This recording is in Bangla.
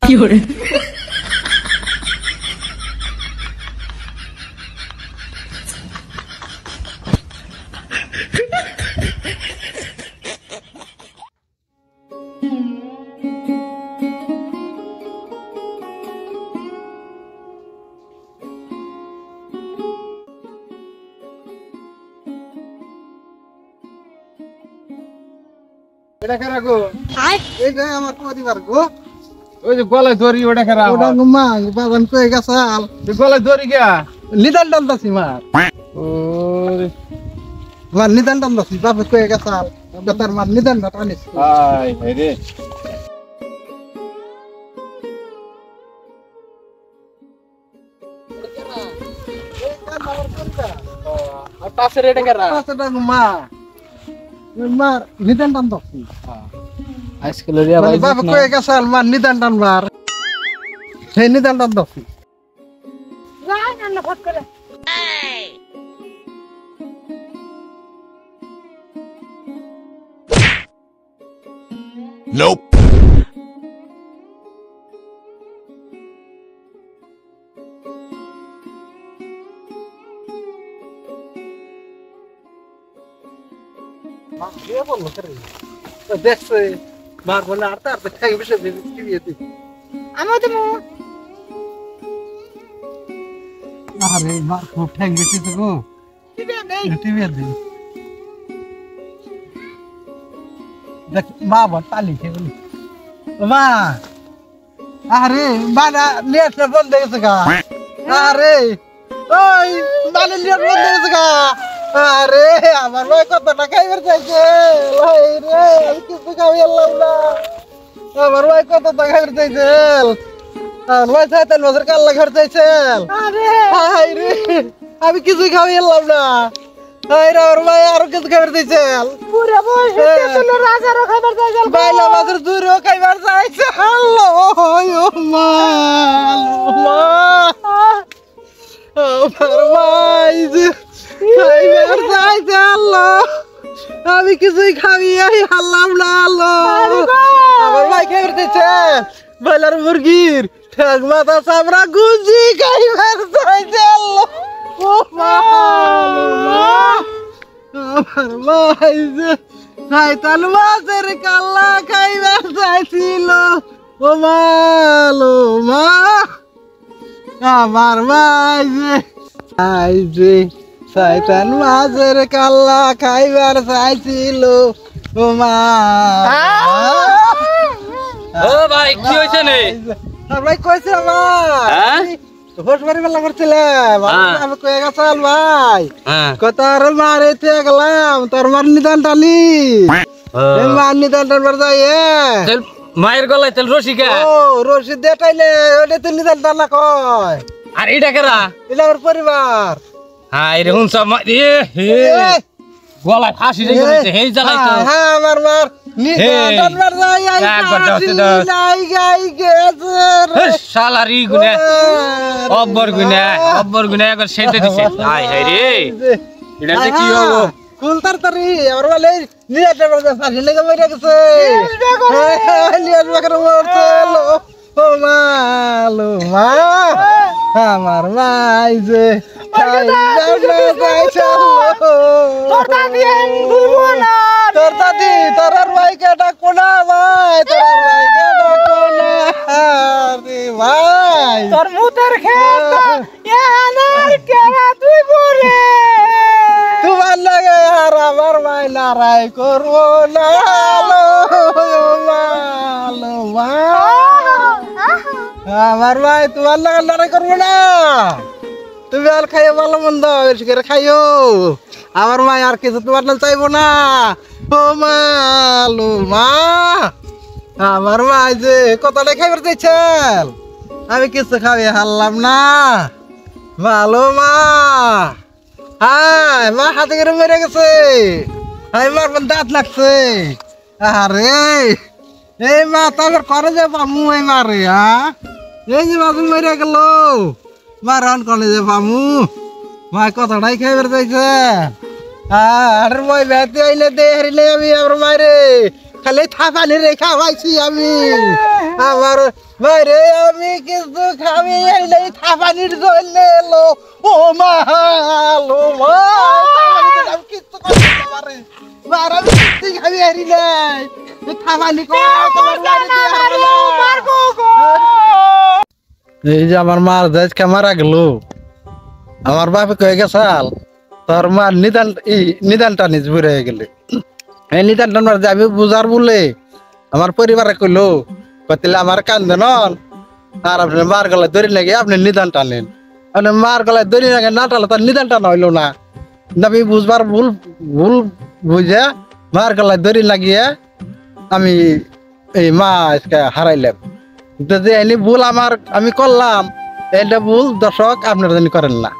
fiore, এটা কারা গো? হাই এইটা আমার পরিবার গো। ওই যে গলায় দড়ি ওটা খারাপ ওটা গুম্মা বাজান কই গেছাল। গলায় দড়ি গিয়া নিদান টানতাছি মার। ওরে মার নিদান টানতাছি বাপে কই গেছাল। বেটার মার নিদান টানিস। হাই হাই রে আর পাশের এটা কারা পাঁচটা গুম্মা। মার নিদান টানতাছি। আজকাল রিয়া ভাই বাপে কই গেছাল মার নিদান টানবার। সেই নিদান টানতাছি। যাই না ফট করে Nope. এ বললো করে। দেখছে মার বলে আর তার খাই বসে কি দিয়েছি। আমিও দেবো আরে মার খুব ঠ্যাং বেশি তো গো। দিবে নেই টিভি দি দেখ মা বল তালি খেলি মা আরে বানা নেট বন্ধ হয়ে গেছে গা আরে ওই মানে নেট বন্ধ হয়ে গেছে গা আরে আমার ভাই কত টাকা খাইবার চাইছে ভাই রে আমি কিছু খাই এলাম না আমার ভাই কত টাকা খাইবার চাইছে আর ভাই চাইতেন বছর কাল ঘর চাইছে আরে হাই রে আমি কিছু খাই এলাম না হাই রে আমার ভাই আরো কিছু খাইবার চাইছে পুরো বয়সে তেতুল রাজারও খাবার যাইল বাইলা মাছের দূরেও খাইবার চাইছে আল্লাহ ও মা মা আমার ভাই যে খাইবার চাইছে আল্লাহ আমি কিছুই খাবি আই হারলাম না আল্লাহ আমার ভাই খাইবার চাইছে বাইলার মুরগির ঠ্যাং মাথা চামড়া গুঞ্জি খাইবার চাইছে আল্লাহ ও মা আমার ভাই যে শয়তান মাছের কাল্লা খাইবার চাইছিল ও মালো মা আমার ভাই যে শয়তান মাছের কাল্লা খাইবার চাইছিল ও মা ও ভাই কি হইছে নে আর ভাই কইছে আমার হ্যাঁ? হোস মারি বেলা করছিলাম হ্যাঁ। আমি কয়ে গেছাল ভাই হ্যাঁ কতার মারিতে গেলাম তোর মার নিদান টানি মার নিদান টানবার যাই তেল মায়ের গলায় তেল রসিকা ও রশিদ দেটাইলে ওটা তো নিদান টানা কয় আর এটা কেরা এটা আমার পরিবার হাই রে হুন সব এ হে গলায় ফাঁসি রেখে দিছে হেই জ্বালাই তো হ্যাঁ আমার মার নিদান এই। টানবার যাই আই একবার দাও, ফাঁসি দাও। নাই গাই গেছে রে। শালারি গুনে অব্বর গুনে একবার সেটে দিছে হাই হাই রে এটা যে কি হবো কুল তাড়াতাড়ি আমার বলে নিয়ে যাবে ফাঁসি লেগে মরে গেছে নিয়ে যাবে মরছে ও মালো মা আমার মাই যে তোর দাদি আমি ভুলবো না তোর দাদি তোর ভাইকে ডাকো না ভাই তোর ভাইকে ডাকো না রে ভাই তোর মুতের খেত এনার কেরা তুই বলে তোমার লাগে আর আমার ভাই লড়াই করবো না আমার ভাই তোমার লাগে লড়াই করবো না তুমি আর খাইও ভালো মন্দ বেশি করে খাইও আমার মা আর কিছু তোমার নাম চাইবো না ও মালো মা আমার মা যে কতটা খাইবার চাইছেন আমি কিছু খাবি হারলাম না ভালো মা হাই মা হাতে করে মেরে গেছে হাই মার দাঁত লাগছে আরে এই মা তারপর করে যে পামু এই মারে হ্যাঁ এই যে মাঝে মেরে গেল মা রান করে যে পামু মা কথাটাই খাইবার চাইছে আর মই বেতে আইলে দে হারিলে আমি আমার মারে খালি থাপানি রে খাওয়াইছি আমি আমার বাইরে আমি কিছু খাবি এই থাপানির জন্য এলো ও মা লো মা আমি কিছু করতে পারি মারা কিছু খাবি হারি নাই থাপানি কো এই যে আমার মার দেশকে মারা গেল আমার বাপে কয়ে গেছাল তোর মার নিদানটা নিজ বুড়ে হয়ে গেলে এই নিদানটা যাবি বুঝার বলে আমার পরিবারে কইলো কতিলে আমার কান্দে নন আর আপনি মার গলায় দড়ি লাগে আপনি নিদান টানেন আপনি মার গলায় দড়ি লাগে না টানলে তার নিদানটা নইলো না আমি বুঝবার ভুল বুঝে মার গলায় দড়ি লাগিয়ে আমি এই মা আজকে হারাইলাম যে এনে ভুল আমি করলাম এটা ভুল দর্শক আপনারা জানি করেন না।